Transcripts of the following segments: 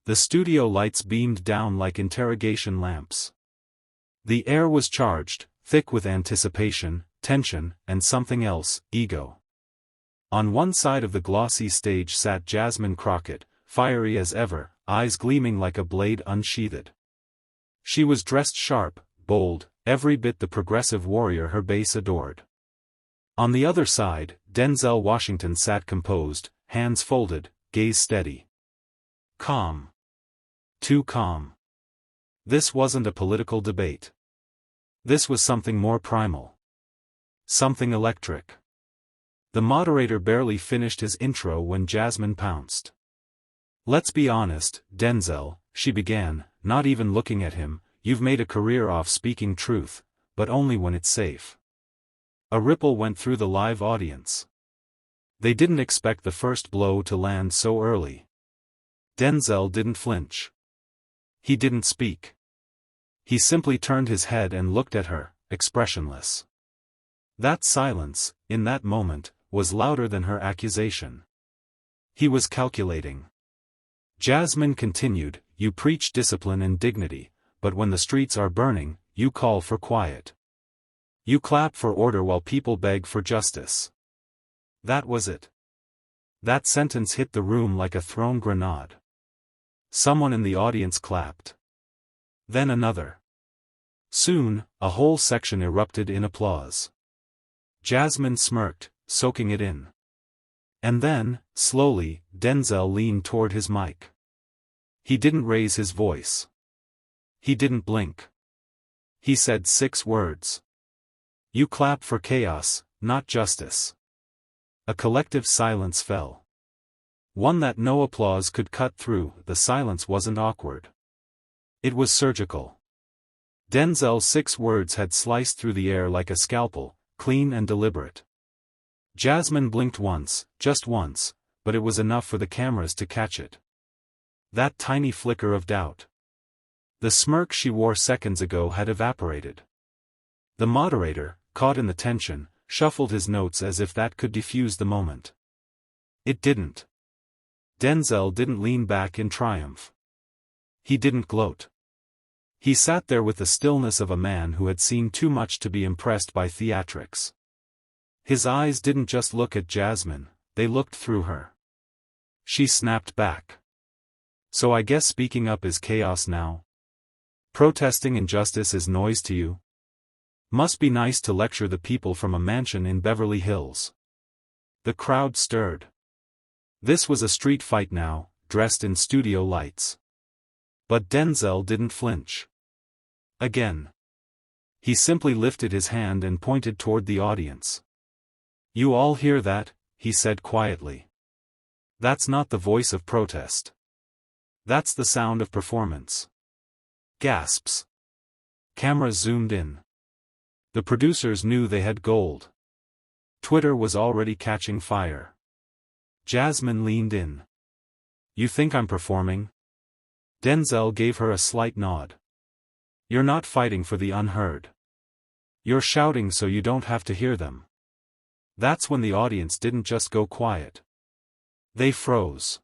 The studio lights beamed down like interrogation lamps. The air was charged, thick with anticipation, tension, and something else, ego. On one side of the glossy stage sat Jasmine Crockett, fiery as ever, eyes gleaming like a blade unsheathed. She was dressed sharp, bold, every bit the progressive warrior her base adored. On the other side, Denzel Washington sat composed, hands folded, gaze steady. Calm. Too calm. This wasn't a political debate. This was something more primal. Something electric. The moderator barely finished his intro when Jasmine pounced. "Let's be honest, Denzel," she began, not even looking at him, "you've made a career off speaking truth, but only when it's safe." A ripple went through the live audience. They didn't expect the first blow to land so early. Denzel didn't flinch. He didn't speak. He simply turned his head and looked at her, expressionless. That silence, in that moment, was louder than her accusation. He was calculating. Jasmine continued, "You preach discipline and dignity, but when the streets are burning, you call for quiet. You clap for order while people beg for justice." That was it. That sentence hit the room like a thrown grenade. Someone in the audience clapped. Then another. Soon, a whole section erupted in applause. Jasmine smirked, soaking it in. And then, slowly, Denzel leaned toward his mic. He didn't raise his voice. He didn't blink. He said 6 words. "You clap for chaos, not justice." A collective silence fell. One that no applause could cut through. The silence wasn't awkward. It was surgical. Denzel's 6 words had sliced through the air like a scalpel, clean and deliberate. Jasmine blinked once, just once, but it was enough for the cameras to catch it. That tiny flicker of doubt. The smirk she wore seconds ago had evaporated. The moderator, caught in the tension, shuffled his notes as if that could defuse the moment. It didn't. Denzel didn't lean back in triumph. He didn't gloat. He sat there with the stillness of a man who had seen too much to be impressed by theatrics. His eyes didn't just look at Jasmine, they looked through her. She snapped back. "So I guess speaking up is chaos now? Protesting injustice is noise to you? Must be nice to lecture the people from a mansion in Beverly Hills." The crowd stirred. This was a street fight now, dressed in studio lights. But Denzel didn't flinch. Again. He simply lifted his hand and pointed toward the audience. "You all hear that?" he said quietly. "That's not the voice of protest. That's the sound of performance." Gasps. Cameras zoomed in. The producers knew they had gold. Twitter was already catching fire. Jasmine leaned in. "You think I'm performing?" Denzel gave her a slight nod. "You're not fighting for the unheard. You're shouting so you don't have to hear them." That's when the audience didn't just go quiet. They froze.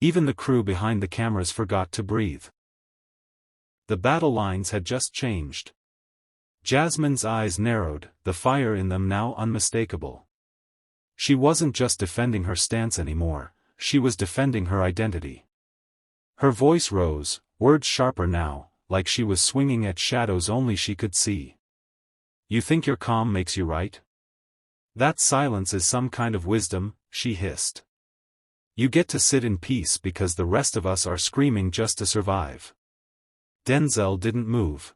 Even the crew behind the cameras forgot to breathe. The battle lines had just changed. Jasmine's eyes narrowed, the fire in them now unmistakable. She wasn't just defending her stance anymore, she was defending her identity. Her voice rose, words sharper now, like she was swinging at shadows only she could see. "You think your calm makes you right? That silence is some kind of wisdom," she hissed. "You get to sit in peace because the rest of us are screaming just to survive." Denzel didn't move.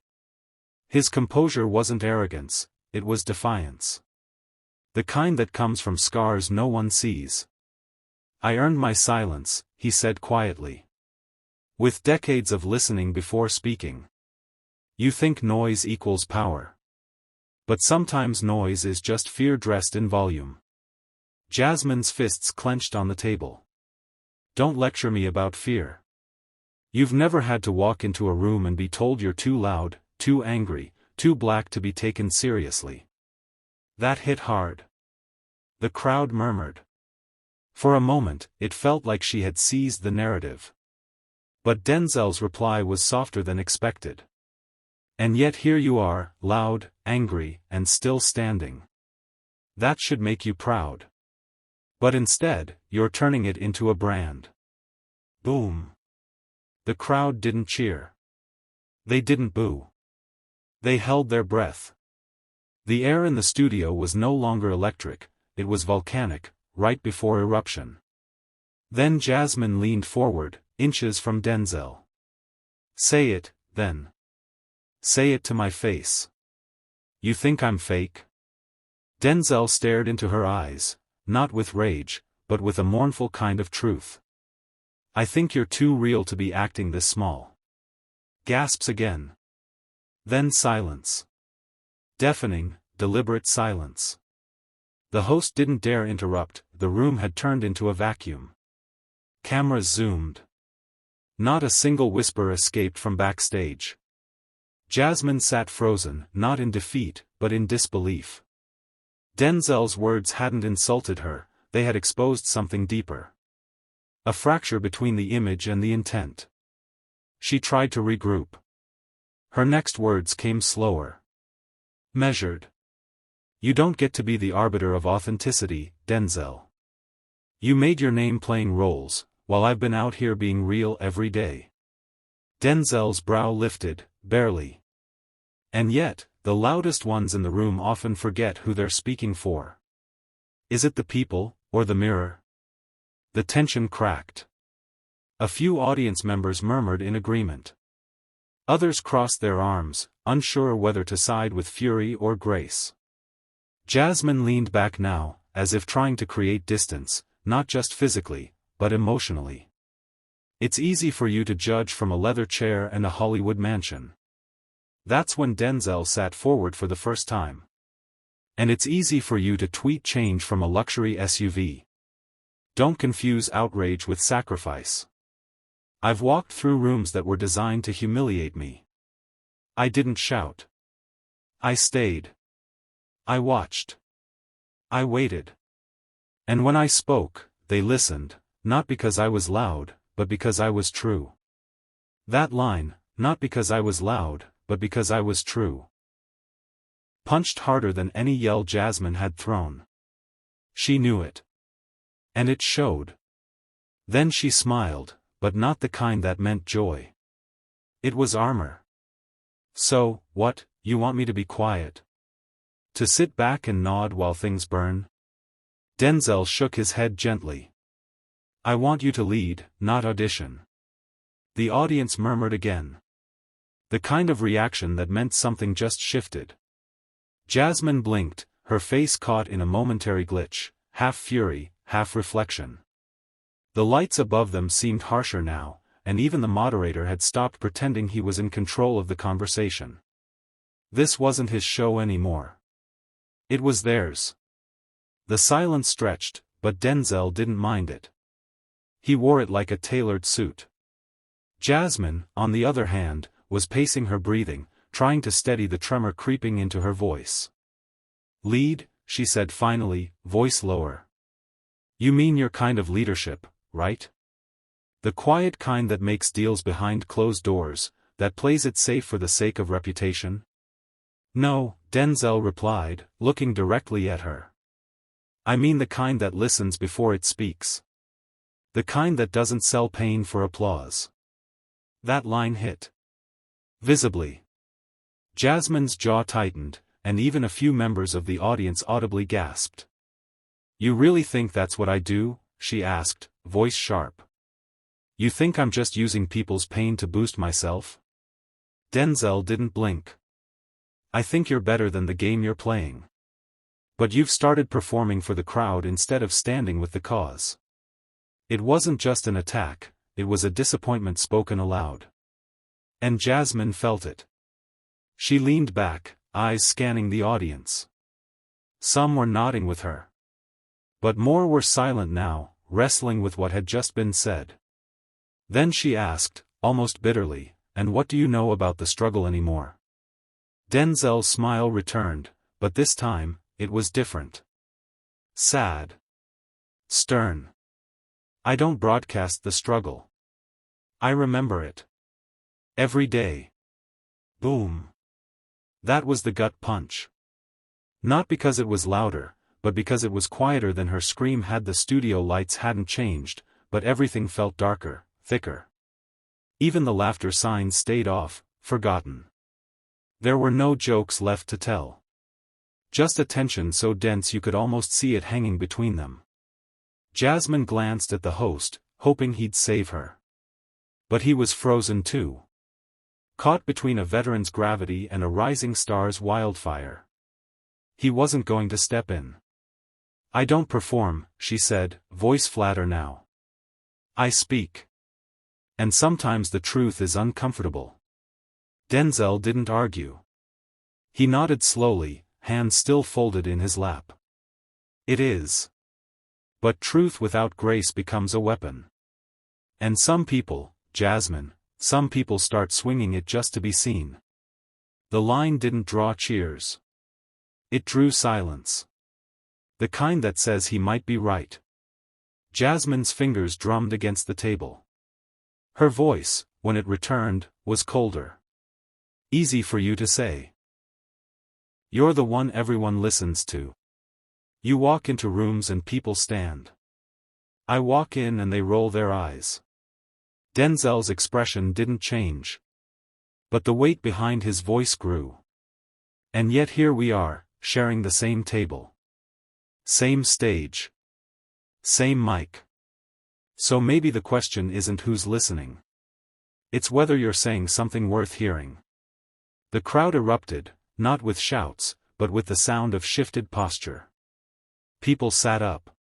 His composure wasn't arrogance, it was defiance. The kind that comes from scars no one sees. "I earned my silence," he said quietly. "With decades of listening before speaking. You think noise equals power. But sometimes noise is just fear dressed in volume." Jasmine's fists clenched on the table. "Don't lecture me about fear. You've never had to walk into a room and be told you're too loud, too angry, too black to be taken seriously." That hit hard. The crowd murmured. For a moment, it felt like she had seized the narrative. But Denzel's reply was softer than expected. And yet here you are, loud, angry, and still standing. That should make you proud. But instead, you're turning it into a brand. Boom. The crowd didn't cheer. They didn't boo. They held their breath. The air in the studio was no longer electric, it was volcanic, right before eruption. Then Jasmine leaned forward, inches from Denzel. Say it, then. Say it to my face. You think I'm fake? Denzel stared into her eyes, not with rage, but with a mournful kind of truth. I think you're too real to be acting this small. Gasps again. Then silence. Deafening, deliberate silence. The host didn't dare interrupt, the room had turned into a vacuum. Cameras zoomed. Not a single whisper escaped from backstage. Jasmine sat frozen, not in defeat, but in disbelief. Denzel's words hadn't insulted her, they had exposed something deeper. A fracture between the image and the intent. She tried to regroup. Her next words came slower. Measured. You don't get to be the arbiter of authenticity, Denzel. You made your name playing roles, while I've been out here being real every day. Denzel's brow lifted, barely. And yet, the loudest ones in the room often forget who they're speaking for. Is it the people, or the mirror? The tension cracked. A few audience members murmured in agreement. Others crossed their arms, unsure whether to side with fury or grace. Jasmine leaned back now, as if trying to create distance, not just physically, but emotionally. It's easy for you to judge from a leather chair and a Hollywood mansion. That's when Denzel sat forward for the first time. And it's easy for you to tweet change from a luxury SUV. Don't confuse outrage with sacrifice. I've walked through rooms that were designed to humiliate me. I didn't shout. I stayed. I watched. I waited. And when I spoke, they listened, not because I was loud, but because I was true. That line, not because I was loud, but because I was true, punched harder than any yell Jasmine had thrown. She knew it. And it showed. Then she smiled, but not the kind that meant joy. It was armor. So, what, you want me to be quiet? To sit back and nod while things burn? Denzel shook his head gently. I want you to lead, not audition. The audience murmured again. The kind of reaction that meant something just shifted. Jasmine blinked, her face caught in a momentary glitch, half fury, half reflection. The lights above them seemed harsher now, and even the moderator had stopped pretending he was in control of the conversation. This wasn't his show anymore. It was theirs. The silence stretched, but Denzel didn't mind it. He wore it like a tailored suit. Jasmine, on the other hand, was pacing her breathing, trying to steady the tremor creeping into her voice. Lead, she said finally, voice lower. You mean your kind of leadership, right? The quiet kind that makes deals behind closed doors, that plays it safe for the sake of reputation? No, Denzel replied, looking directly at her. I mean the kind that listens before it speaks. The kind that doesn't sell pain for applause. That line hit. Visibly. Jasmine's jaw tightened, and even a few members of the audience audibly gasped. You really think that's what I do? She asked, voice sharp. You think I'm just using people's pain to boost myself? Denzel didn't blink. I think you're better than the game you're playing. But you've started performing for the crowd instead of standing with the cause. It wasn't just an attack, it was a disappointment spoken aloud. And Jasmine felt it. She leaned back, eyes scanning the audience. Some were nodding with her. But more were silent now, wrestling with what had just been said. Then she asked, almost bitterly, and what do you know about the struggle anymore? Denzel's smile returned, but this time, it was different. Sad. Stern. I don't broadcast the struggle. I remember it. Every day. Boom. That was the gut punch. Not because it was louder, but because it was quieter than her scream. The studio lights hadn't changed, but everything felt darker, thicker. Even the laughter signs stayed off, forgotten. There were no jokes left to tell. Just a tension so dense you could almost see it hanging between them. Jasmine glanced at the host, hoping he'd save her. But he was frozen too. Caught between a veteran's gravity and a rising star's wildfire. He wasn't going to step in. I don't perform, she said, voice flatter now. I speak. And sometimes the truth is uncomfortable. Denzel didn't argue. He nodded slowly, hands still folded in his lap. It is. But truth without grace becomes a weapon. And some people, Jasmine, some people start swinging it just to be seen. The line didn't draw cheers. It drew silence. The kind that says he might be right. Jasmine's fingers drummed against the table. Her voice, when it returned, was colder. Easy for you to say. You're the one everyone listens to. You walk into rooms and people stand. I walk in and they roll their eyes. Denzel's expression didn't change. But the weight behind his voice grew. And yet here we are, sharing the same table. Same stage. Same mic. So maybe the question isn't who's listening. It's whether you're saying something worth hearing. The crowd erupted, not with shouts, but with the sound of shifted posture. People sat up.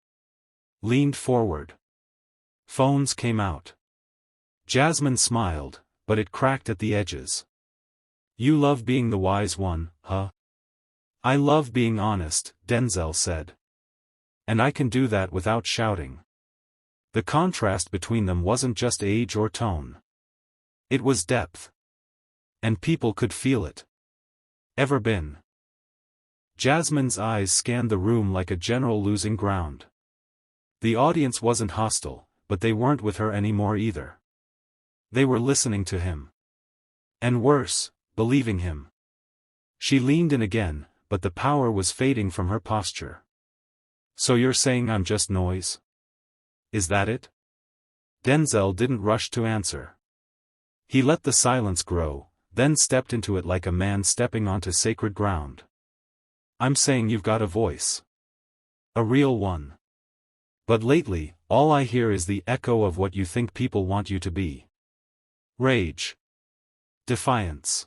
Leaned forward. Phones came out. Jasmine smiled, but it cracked at the edges. You love being the wise one, huh? I love being honest, Denzel said. And I can do that without shouting. The contrast between them wasn't just age or tone. It was depth. And people could feel it. Ever been? Jasmine's eyes scanned the room like a general losing ground. The audience wasn't hostile, but they weren't with her anymore either. They were listening to him. And worse, believing him. She leaned in again, but the power was fading from her posture. So you're saying I'm just noise? Is that it? Denzel didn't rush to answer. He let the silence grow, then stepped into it like a man stepping onto sacred ground. I'm saying you've got a voice. A real one. But lately, all I hear is the echo of what you think people want you to be. Rage. Defiance.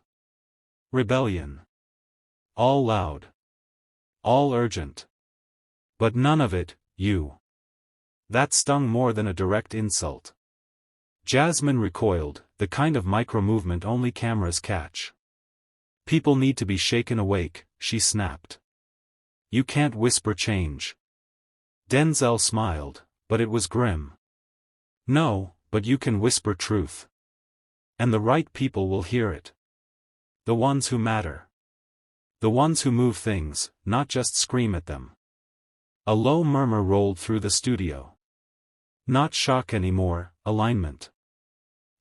Rebellion. All loud. All urgent. But none of it, you. That stung more than a direct insult. Jasmine recoiled, the kind of micro-movement only cameras catch. People need to be shaken awake, she snapped. You can't whisper change. Denzel smiled, but it was grim. No, but you can whisper truth. And the right people will hear it. The ones who matter. The ones who move things, not just scream at them. A low murmur rolled through the studio. Not shock anymore, alignment.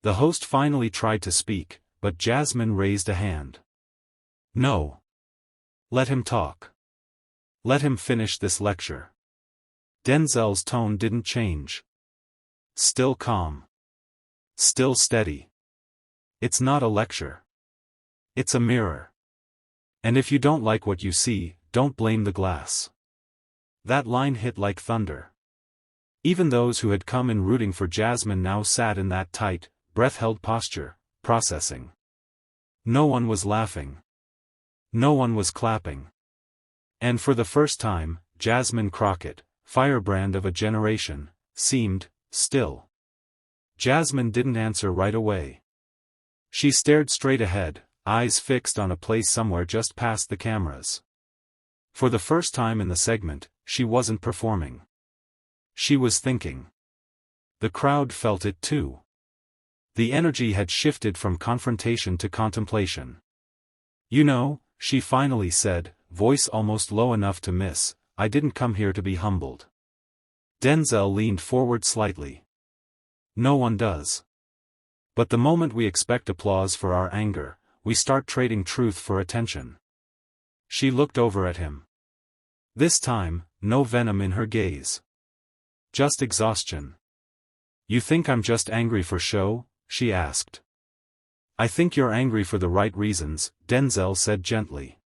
The host finally tried to speak, but Jasmine raised a hand. No. Let him talk. Let him finish this lecture. Denzel's tone didn't change. Still calm. Still steady. It's not a lecture. It's a mirror. And if you don't like what you see, don't blame the glass. That line hit like thunder. Even those who had come in rooting for Jasmine now sat in that tight, breath-held posture, processing. No one was laughing. No one was clapping. And for the first time, Jasmine Crockett, firebrand of a generation, seemed still. Jasmine didn't answer right away. She stared straight ahead, eyes fixed on a place somewhere just past the cameras. For the first time in the segment, she wasn't performing. She was thinking. The crowd felt it too. The energy had shifted from confrontation to contemplation. You know, she finally said, voice almost low enough to miss, I didn't come here to be humbled. Denzel leaned forward slightly. No one does. But the moment we expect applause for our anger, we start trading truth for attention. She looked over at him. This time, no venom in her gaze. Just exhaustion. You think I'm just angry for show? She asked. I think you're angry for the right reasons, Denzel said gently.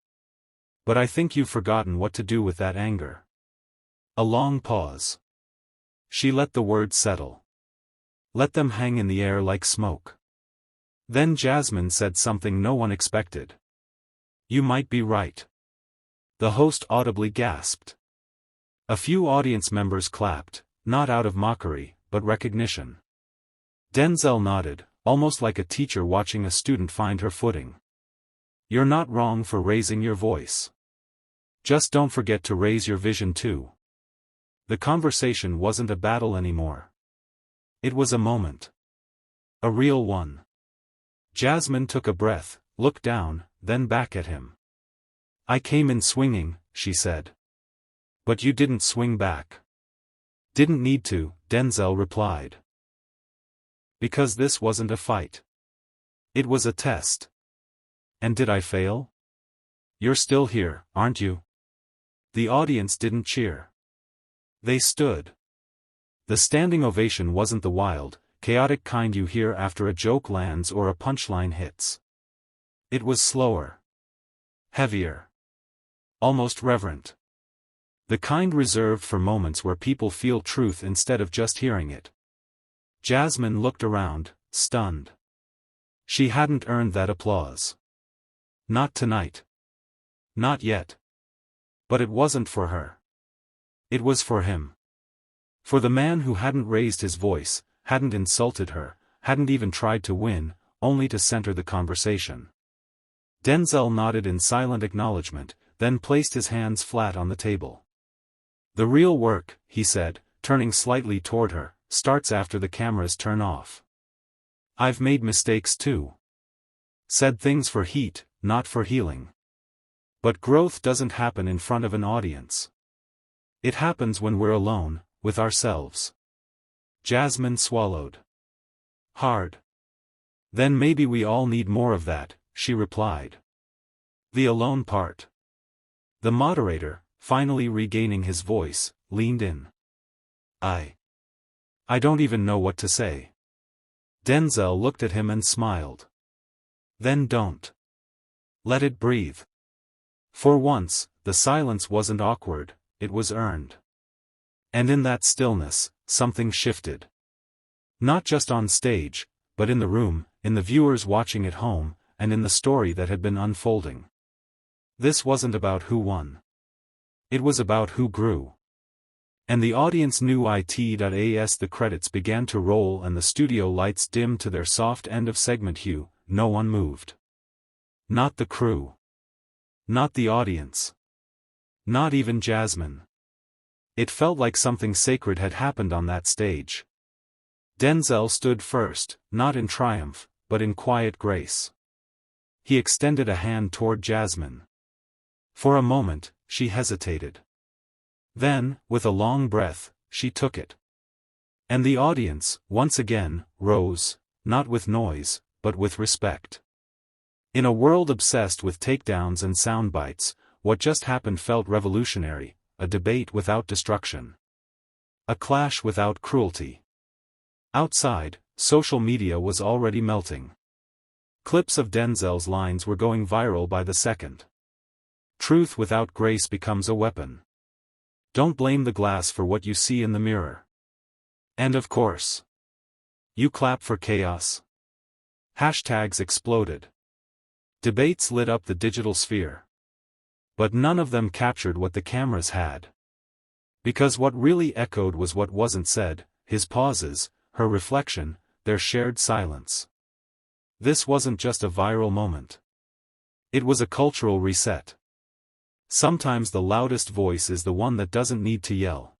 But I think you've forgotten what to do with that anger. A long pause. She let the words settle. Let them hang in the air like smoke. Then Jasmine said something no one expected. You might be right. The host audibly gasped. A few audience members clapped, not out of mockery, but recognition. Denzel nodded, almost like a teacher watching a student find her footing. You're not wrong for raising your voice. Just don't forget to raise your vision too. The conversation wasn't a battle anymore. It was a moment. A real one. Jasmine took a breath, looked down, then back at him. I came in swinging, she said. But you didn't swing back. Didn't need to, Denzel replied. Because this wasn't a fight. It was a test. And did I fail? You're still here, aren't you? The audience didn't cheer. They stood. The standing ovation wasn't the wild, chaotic kind you hear after a joke lands or a punchline hits. It was slower. Heavier. Almost reverent. The kind reserved for moments where people feel truth instead of just hearing it. Jasmine looked around, stunned. She hadn't earned that applause. Not tonight. Not yet. But it wasn't for her. It was for him. For the man who hadn't raised his voice, hadn't insulted her, hadn't even tried to win, only to center the conversation. Denzel nodded in silent acknowledgement, then placed his hands flat on the table. The real work, he said, turning slightly toward her, starts after the cameras turn off. I've made mistakes too. Said things for heat, not for healing. But growth doesn't happen in front of an audience. It happens when we're alone, with ourselves. Jasmine swallowed. Hard. Then maybe we all need more of that, she replied. The alone part. The moderator, finally regaining his voice, leaned in. I don't even know what to say. Denzel looked at him and smiled. Then don't. Let it breathe. For once, the silence wasn't awkward, it was earned. And in that stillness, something shifted. Not just on stage, but in the room, in the viewers watching at home, and in the story that had been unfolding. This wasn't about who won. It was about who grew. And the audience knew it. As the credits began to roll and the studio lights dimmed to their soft end-of-segment hue, no one moved. Not the crew. Not the audience. Not even Jasmine. It felt like something sacred had happened on that stage. Denzel stood first, not in triumph, but in quiet grace. He extended a hand toward Jasmine. For a moment, she hesitated. Then, with a long breath, she took it. And the audience, once again, rose, not with noise, but with respect. In a world obsessed with takedowns and soundbites, what just happened felt revolutionary, a debate without destruction. A clash without cruelty. Outside, social media was already melting. Clips of Denzel's lines were going viral by the second. Truth without grace becomes a weapon. Don't blame the glass for what you see in the mirror. And of course, you clap for chaos. Hashtags exploded. Debates lit up the digital sphere. But none of them captured what the cameras had. Because what really echoed was what wasn't said, his pauses, her reflection, their shared silence. This wasn't just a viral moment. It was a cultural reset. Sometimes the loudest voice is the one that doesn't need to yell.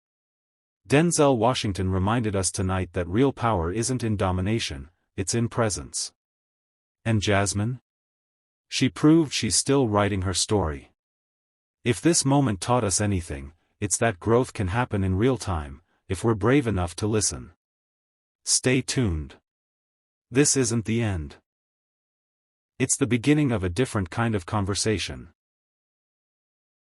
Denzel Washington reminded us tonight that real power isn't in domination, it's in presence. And Jasmine? She proved she's still writing her story. If this moment taught us anything, it's that growth can happen in real time, if we're brave enough to listen. Stay tuned. This isn't the end. It's the beginning of a different kind of conversation.